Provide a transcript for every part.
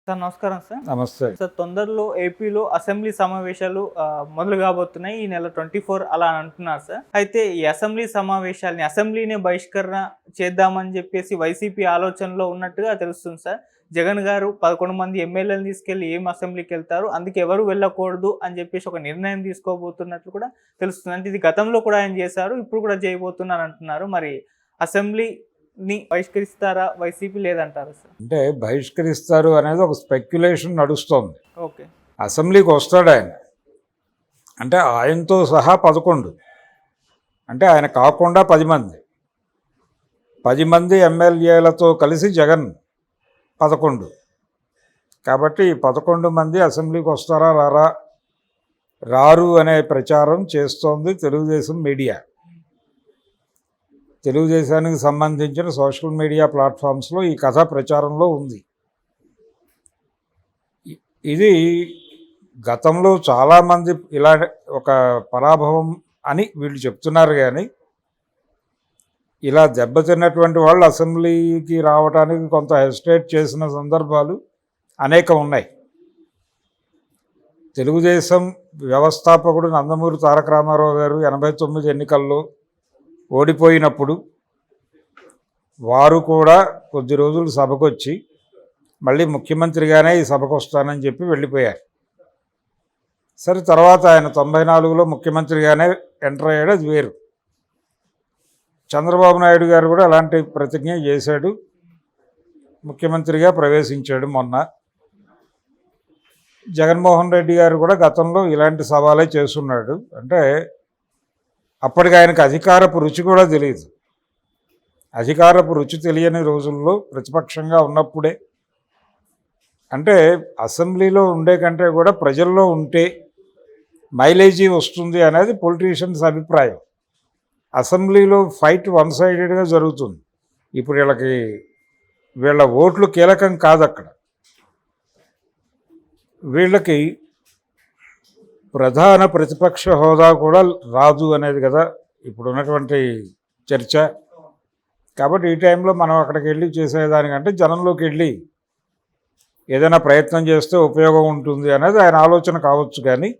Sir నమస్కారం sir. నమస్తే. Sir తొందరలో ఏపీలో అసెంబ్లీ సమావేశాలు మొదలు కాబోతున్నాయి. ఈ నెల 24 అలా అంటున్నారు సార్. అయితే ఈ అసెంబ్లీ సమావేశాలని అసెంబ్లీనే బహిష్కరణ చేద్దామని చెప్పేసి వైసీపీ ఆలోచనలో ఉన్నట్టుగా తెలుస్తుంది సార్. జగన్ గారు 11 మంది ఎమ్మెల్యేలను తీసుకెళ్లి ఏం అసెంబ్లీకి వెళ్తారు, అందుకే ఎవరు వెళ్ళకూడదు అని చెప్పేసి ఒక నిర్ణయం తీసుకోబోతున్నట్లు కూడా తెలుస్తుంది. అంటే ఇది గతంలో కూడా ఆయన చేశారు, ఇప్పుడు కూడా చేయబోతున్నారు అంటున్నారు. మరి అసెంబ్లీని బహిష్కరిస్తారా వైసీపీ లేదంటారా సార్? అంటే బహిష్కరిస్తారు అనేది ఒక స్పెక్యులేషన్ నడుస్తోంది. ఓకే. అసెంబ్లీకి వస్తాడు ఆయన, అంటే ఆయనతో సహా 11, అంటే ఆయన కాకుండా 10 మంది ఎమ్మెల్యేలతో కలిసి జగన్ 11. కాబట్టి 11 మంది అసెంబ్లీకి వస్తారా రారు అనే ప్రచారం చేస్తోంది తెలుగుదేశం మీడియా. తెలుగుదేశానికి సంబంధించిన సోషల్ మీడియా ప్లాట్ఫామ్స్లో ఈ కథ ప్రచారంలో ఉంది. ఇది గతంలో చాలామంది ఇలా ఒక పరాభవం అని వీళ్ళు చెప్తున్నారు, కానీ ఇలా దెబ్బతిన్నటువంటి వాళ్ళు అసెంబ్లీకి రావడానికి కొంత హెసిటేట్ చేసిన సందర్భాలు అనేకం ఉన్నాయి. తెలుగుదేశం వ్యవస్థాపకుడు నందమూరి తారక రామారావు గారు 89 ఎన్నికల్లో ఓడిపోయినప్పుడు వారు కూడా కొద్ది రోజులు సభకు వచ్చి మళ్ళీ ముఖ్యమంత్రిగానే ఈ సభకు వస్తానని చెప్పి వెళ్ళిపోయారు. సరే, తర్వాత ఆయన 94లో ముఖ్యమంత్రిగానే ఎంటర్ అయ్యాడు, అది వేరు. చంద్రబాబు నాయుడు గారు కూడా అలాంటి ప్రతిజ్ఞ చేశాడు, ముఖ్యమంత్రిగా ప్రవేశించాడు మొన్న. జగన్మోహన్ రెడ్డి గారు కూడా గతంలో ఇలాంటి సవాలే చేస్తున్నాడు. అంటే అప్పటికి ఆయనకు అధికారపు రుచి కూడా తెలియదు. అధికారపు రుచి తెలియని రోజుల్లో ప్రతిపక్షంగా ఉన్నప్పుడే, అంటే అసెంబ్లీలో ఉండే కంటే కూడా ప్రజల్లో ఉంటే మైలేజీ వస్తుంది అనేది పొలిటీషియన్స్ అభిప్రాయం. అసెంబ్లీలో ఫైట్ వన్ సైడెడ్గా జరుగుతుంది. ఇప్పుడు వీళ్ళ ఓట్లు కీలకం కాదు, అక్కడ వీళ్ళకి ప్రధాన ప్రతిపక్ష హోదా కూడా రాదు అనేది కదా ఇప్పుడు ఉన్నటువంటి చర్చ. కాబట్టి ఈ టైంలో మనం అక్కడికి వెళ్ళి చేసేదానికంటే జనంలోకి వెళ్ళి ఏదైనా ప్రయత్నం చేస్తే ఉపయోగం ఉంటుంది అనేది ఆయన ఆలోచన కావచ్చు. కానీ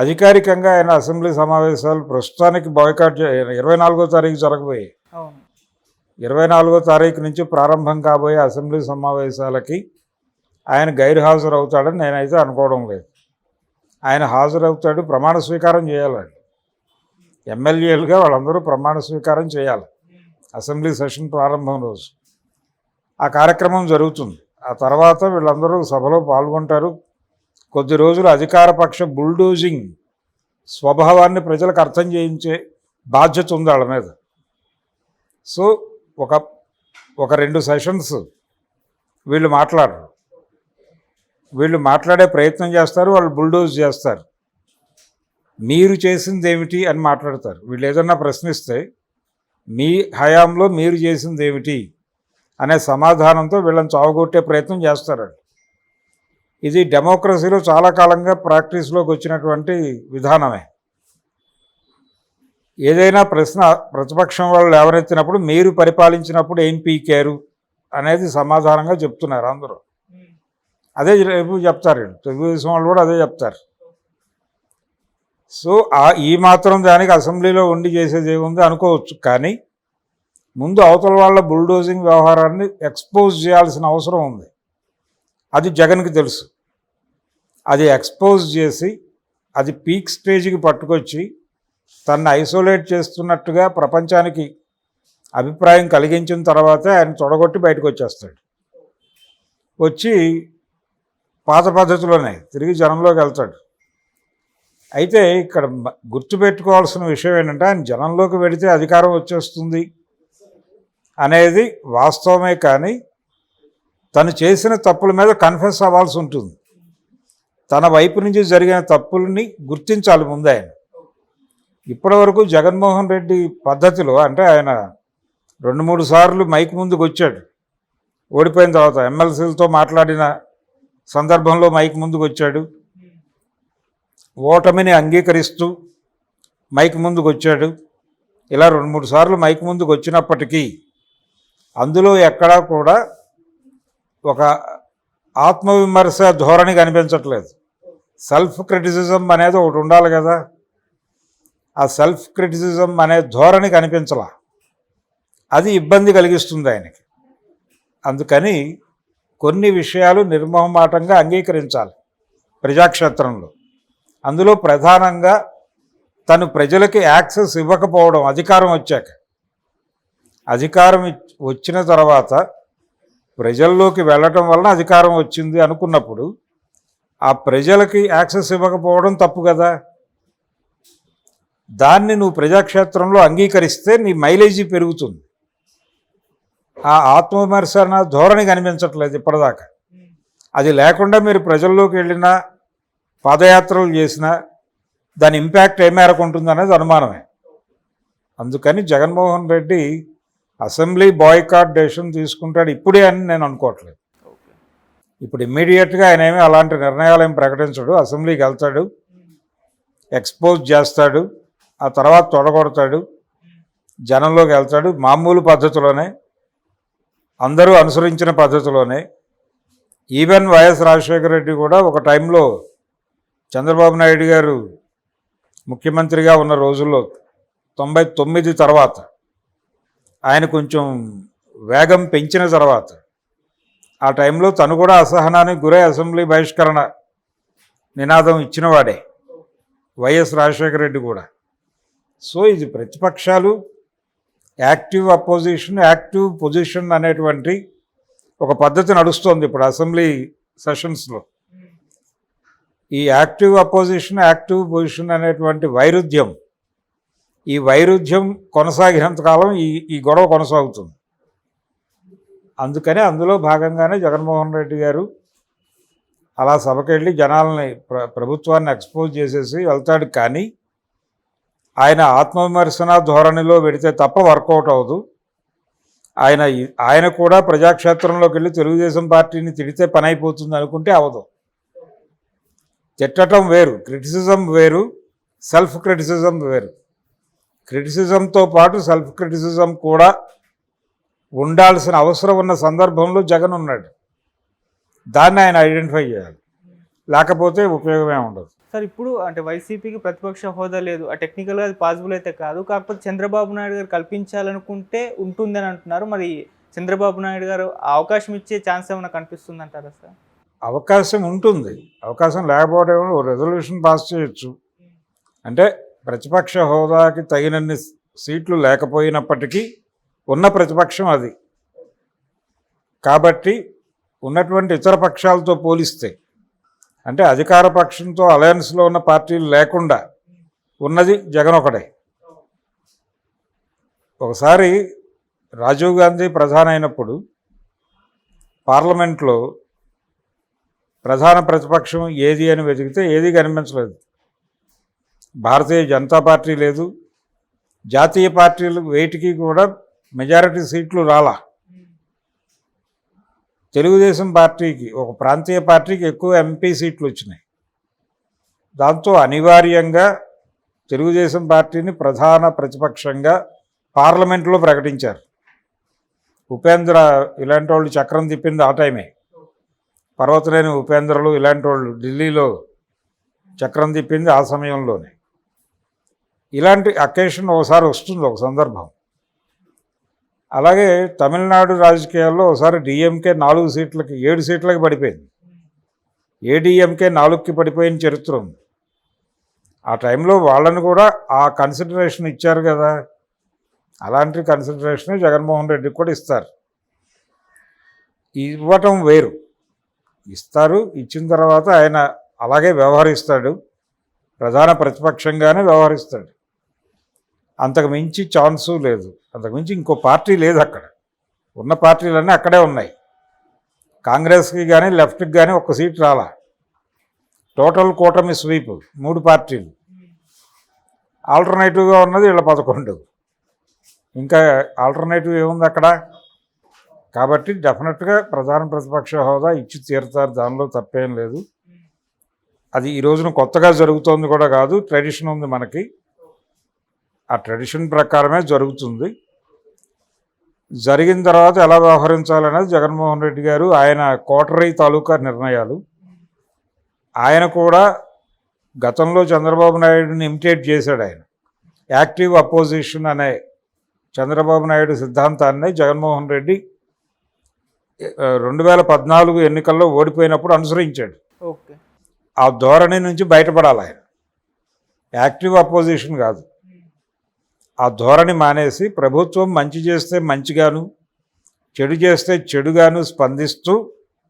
అధికారికంగా ఆయన అసెంబ్లీ సమావేశాలు ప్రస్తుతానికి బాయ్కాట్ 24వ తారీఖు జరగబోయాయి. 24వ తారీఖు నుంచి ప్రారంభం కాబోయే అసెంబ్లీ సమావేశాలకి ఆయన గైర్హాజరు అవుతాడని నేనైతే అనుకోవడం లేదు. ఆయన హాజరవుతాడు, ప్రమాణ స్వీకారం చేయాలండి. ఎమ్మెల్యేలుగా వాళ్ళందరూ ప్రమాణ స్వీకారం చేయాలి అసెంబ్లీ సెషన్ ప్రారంభం రోజు. ఆ కార్యక్రమం జరుగుతుంది. ఆ తర్వాత వీళ్ళందరూ సభలో పాల్గొంటారు. కొద్ది రోజులు అధికారపక్ష బుల్డోజింగ్ స్వభావాన్ని ప్రజలకు అర్థం చేయించే బాధ్యత ఉంది వాళ్ళ మీద. సో ఒక 2 సెషన్స్ వీళ్ళు మాట్లాడరు, వీళ్ళు మాట్లాడే ప్రయత్నం చేస్తారు, వాళ్ళు బుల్డోజ్ చేస్తారు. మీరు చేసింది ఏమిటి అని మాట్లాడతారు. వీళ్ళు ఏదన్నా ప్రశ్నిస్తే మీ హయాంలో మీరు చేసింది ఏమిటి అనే సమాధానంతో వీళ్ళని చావగొట్టే ప్రయత్నం చేస్తారండి. ఇది డెమోక్రసీలో చాలా కాలంగా ప్రాక్టీస్లోకి వచ్చినటువంటి విధానమే. ఏదైనా ప్రశ్న ప్రతిపక్షం వాళ్ళు లేవనెత్తినప్పుడు మీరు పరిపాలించినప్పుడు ఏం పీకారు అనేది సమాధానంగా చెప్తున్నారు అందరూ. అదే రేపు చెప్తారు, తెలుగుదేశం వాళ్ళు కూడా అదే చెప్తారు. సో ఈ మాత్రం దానికి అసెంబ్లీలో ఉండి చేసేది ఏముంది అనుకోవచ్చు. కానీ ముందు అవతల వాళ్ళ బుల్డోజింగ్ వ్యవహారాన్ని ఎక్స్పోజ్ చేయాల్సిన అవసరం ఉంది. అది జగన్కి తెలుసు. అది ఎక్స్పోజ్ చేసి అది పీక్ స్టేజ్కి పట్టుకొచ్చి తనను ఐసోలేట్ చేస్తున్నట్టుగా ప్రపంచానికి అభిప్రాయం కలిగించిన తర్వాతే ఆయన తొడగొట్టి బయటకు వచ్చేస్తాడు. వచ్చి పాత పద్ధతిలోనే తిరిగి జనంలోకి వెళ్తాడు. అయితే ఇక్కడ గుర్తుపెట్టుకోవాల్సిన విషయం ఏంటంటే, ఆయన జనంలోకి వెళితే అధికారం వచ్చేస్తుంది అనేది వాస్తవమే. కానీ తను చేసిన తప్పుల మీద కన్ఫెస్ అవ్వాల్సి ఉంటుంది. తన వైపు నుంచి జరిగిన తప్పుల్ని గుర్తించాలి ముందు ఆయన. ఇప్పటివరకు జగన్మోహన్ రెడ్డి పద్ధతిలో, అంటే ఆయన 2-3 సార్లు మైక్ ముందుకు వచ్చాడు ఓడిపోయిన తర్వాత. ఎమ్మెల్సీలతో మాట్లాడిన సందర్భంలో మైక్ ముందుకు వచ్చాడు, ఓటమిని అంగీకరిస్తూ మైక్ ముందుకు వచ్చాడు. ఇలా 2-3 సార్లు మైక్ ముందుకు వచ్చినప్పటికీ అందులో ఎక్కడా కూడా ఒక ఆత్మవిమర్శ ధోరణి కనిపించట్లేదు. సెల్ఫ్ క్రిటిసిజం అనేది ఒకటి ఉండాలి కదా, ఆ సెల్ఫ్ క్రిటిసిజం అనే ధోరణి కనిపించలా. అది ఇబ్బంది కలిగిస్తుంది ఆయనకి. అందుకని కొన్ని విషయాలు నిర్మోహమాటంగా అంగీకరించాలి ప్రజాక్షేత్రంలో. అందులో ప్రధానంగా తను ప్రజలకి యాక్సెస్ ఇవ్వకపోవడం, అధికారం వచ్చాక. అధికారం వచ్చిన తర్వాత ప్రజల్లోకి వెళ్ళటం వలన అధికారం వచ్చింది అనుకున్నప్పుడు ఆ ప్రజలకి యాక్సెస్ ఇవ్వకపోవడం తప్పు కదా. దాన్ని నువ్వు ప్రజాక్షేత్రంలో అంగీకరిస్తే నీ మైలేజీ పెరుగుతుంది. ఆ ఆత్మవిమర్శన ధోరణి కనిపించట్లేదు ఇప్పటిదాకా. అది లేకుండా మీరు ప్రజల్లోకి వెళ్ళినా పాదయాత్రలు చేసినా దాని ఇంపాక్ట్ ఏ మేరకు ఉంటుంది అనేది అనుమానమే. అందుకని Jaganmohan Reddy assembly boycott decision తీసుకుంటాడు ఇప్పుడే అని నేను అనుకోవట్లేదు. ఇప్పుడు ఇమ్మీడియట్గా ఆయన ఏమీ అలాంటి నిర్ణయాలు ఏమి ప్రకటించడు. అసెంబ్లీకి వెళ్తాడు, ఎక్స్పోజ్ చేస్తాడు, ఆ తర్వాత తొడగొడతాడు, జనంలోకి వెళ్తాడు. మామూలు పద్ధతిలోనే, అందరూ అనుసరించిన పద్ధతిలోనే. ఈవెన్ వైఎస్ రాజశేఖర రెడ్డి కూడా ఒక టైంలో చంద్రబాబు నాయుడు గారు ముఖ్యమంత్రిగా ఉన్న రోజుల్లో 99 తర్వాత ఆయన కొంచెం వేగం పెంచిన తర్వాత ఆ టైంలో తను కూడా అసహనానికి గురై అసెంబ్లీ బహిష్కరణ నినాదం ఇచ్చినవాడే వైఎస్ రాజశేఖర రెడ్డి కూడా. సో ఇది ప్రతిపక్షాలు యాక్టివ్ అపోజిషన్, యాక్టివ్ పొజిషన్ అనేటువంటి ఒక పద్ధతి నడుస్తోంది ఇప్పుడు అసెంబ్లీ సెషన్స్లో. ఈ యాక్టివ్ అపోజిషన్, యాక్టివ్ పొజిషన్ అనేటువంటి వైరుధ్యం, ఈ వైరుధ్యం కొనసాగినంతకాలం ఈ గొడవ కొనసాగుతుంది. అందుకని అందులో భాగంగానే జగన్మోహన్ రెడ్డి గారు అలా సభకెళ్ళి జనాలని ప్రభుత్వాన్ని ఎక్స్పోజ్ చేసేసి వెళ్తాడు. కానీ ఆయన ఆత్మవిమర్శన ధోరణిలో పెడితే తప్ప వర్కౌట్ అవ్వదు. ఆయన కూడా ప్రజాక్షేత్రంలోకి వెళ్ళి తెలుగుదేశం పార్టీని తిడితే పని అయిపోతుంది అనుకుంటే అవ్వదు. తిట్టడం వేరు, క్రిటిసిజం వేరు, సెల్ఫ్ క్రిటిసిజం వేరు. క్రిటిసిజంతో పాటు సెల్ఫ్ క్రిటిసిజం కూడా ఉండాల్సిన అవసరం ఉన్న సందర్భంలో జగన్ ఉన్నాడు. దాన్ని ఆయన ఐడెంటిఫై చేయాలి, లేకపోతే ఉపయోగమే ఉండదు. సార్ ఇప్పుడు అంటే వైసీపీకి ప్రతిపక్ష హోదా లేదు, ఆ టెక్నికల్గా అది పాసిబుల్ అయితే కాదు. కాకపోతే చంద్రబాబు నాయుడు గారు కల్పించాలనుకుంటే ఉంటుంది అని అంటున్నారు. మరి చంద్రబాబు నాయుడు గారు అవకాశం ఇచ్చే ఛాన్స్ ఏమైనా కనిపిస్తుంది అంటారా సార్? అవకాశం ఉంటుంది, అవకాశం లేకపోవడం రెజల్యూషన్ పాస్ చేయొచ్చు. అంటే ప్రతిపక్ష హోదాకి తగినన్ని సీట్లు లేకపోయినప్పటికీ ఉన్న ప్రతిపక్షం అది. కాబట్టి ఉన్నటువంటి ఇతర పక్షాలతో పోలిస్తే, అంటే అధికార పక్షంతో అలయన్స్లో ఉన్న పార్టీలు లేకుండా ఉన్నది జగన్ ఒకటే. ఒకసారి రాజీవ్ గాంధీ ప్రధాని అయినప్పుడు పార్లమెంట్లో ప్రధాన ప్రతిపక్షం ఏది అని వెతికితే ఏది కనిపించలేదు. భారతీయ జనతా పార్టీ లేదు, జాతీయ పార్టీలు వేటికి కూడా మెజారిటీ సీట్లు రాలా. తెలుగుదేశం పార్టీకి, ఒక ప్రాంతీయ పార్టీకి ఎక్కువ ఎంపీ సీట్లు వచ్చినాయి. దాంతో అనివార్యంగా తెలుగుదేశం పార్టీని ప్రధాన ప్రతిపక్షంగా పార్లమెంట్లో ప్రకటించారు. ఉపేంద్ర ఇలాంటి వాళ్ళు చక్రం తిప్పింది ఆ టైమే. పర్వతనేని ఉపేంద్రలు ఇలాంటి వాళ్ళు ఢిల్లీలో చక్రం తిప్పింది ఆ సమయంలోనే. ఇలాంటి అకేషన్ ఒకసారి వస్తుంది, ఒక సందర్భం. అలాగే తమిళనాడు రాజకీయాల్లో ఒకసారి డిఎంకే 4 సీట్లకి 7 సీట్లకి పడిపోయింది. ఏడీఎంకే 4కి పడిపోయిన చరిత్ర ఉంది. ఆ టైంలో వాళ్ళని కూడా ఆ కన్సిడరేషన్ ఇచ్చారు కదా. అలాంటి కన్సిడరేషనే జగన్మోహన్ రెడ్డికి కూడా ఇస్తారు. ఇవ్వటం వేరు, ఇస్తారు. ఇచ్చిన తర్వాత ఆయన అలాగే వ్యవహరిస్తాడు, ప్రధాన ప్రతిపక్షంగానే వ్యవహరిస్తాడు. అంతకు మించి ఛాన్సు లేదు, అంతకు మించి ఇంకో పార్టీ లేదు అక్కడ. ఉన్న పార్టీలన్నీ అక్కడే ఉన్నాయి. కాంగ్రెస్కి కానీ లెఫ్ట్కి కానీ ఒక్క సీట్ రాలా. టోటల్ కూటమి స్వీప్ 3 పార్టీలు. ఆల్టర్నేటివ్గా ఉన్నది వీళ్ళ 11. ఇంకా ఆల్టర్నేటివ్ ఏముంది అక్కడ? కాబట్టి డెఫినెట్గా ప్రధాన ప్రతిపక్ష హోదా ఇచ్చి తీరుతారు, దానిలో తప్పేం లేదు. అది ఈ రోజున కొత్తగా జరుగుతోంది కూడా కాదు, ట్రెడిషన్ ఉంది మనకి. ఆ ట్రెడిషన్ ప్రకారమే జరుగుతుంది. జరిగిన తర్వాత ఎలా వ్యవహరించాలనేది జగన్మోహన్ రెడ్డి గారు ఆయన కోటరీ తాలూకా నిర్ణయాలు. ఆయన కూడా గతంలో చంద్రబాబు నాయుడుని ఇమిటేట్ చేశాడు. ఆయన యాక్టివ్ అపోజిషన్ అనే చంద్రబాబు నాయుడు సిద్ధాంతాన్ని జగన్మోహన్ రెడ్డి 2014 ఎన్నికల్లో ఓడిపోయినప్పుడు అనుసరించాడు. ఓకే. ఆ ధోరణి నుంచి బయటపడాలి ఆయన. యాక్టివ్ అపోజిషన్ కాదు, ఆ ధోరణి మానేసి ప్రభుత్వం మంచి చేస్తే మంచిగాను చెడు చేస్తే చెడుగాను స్పందిస్తూ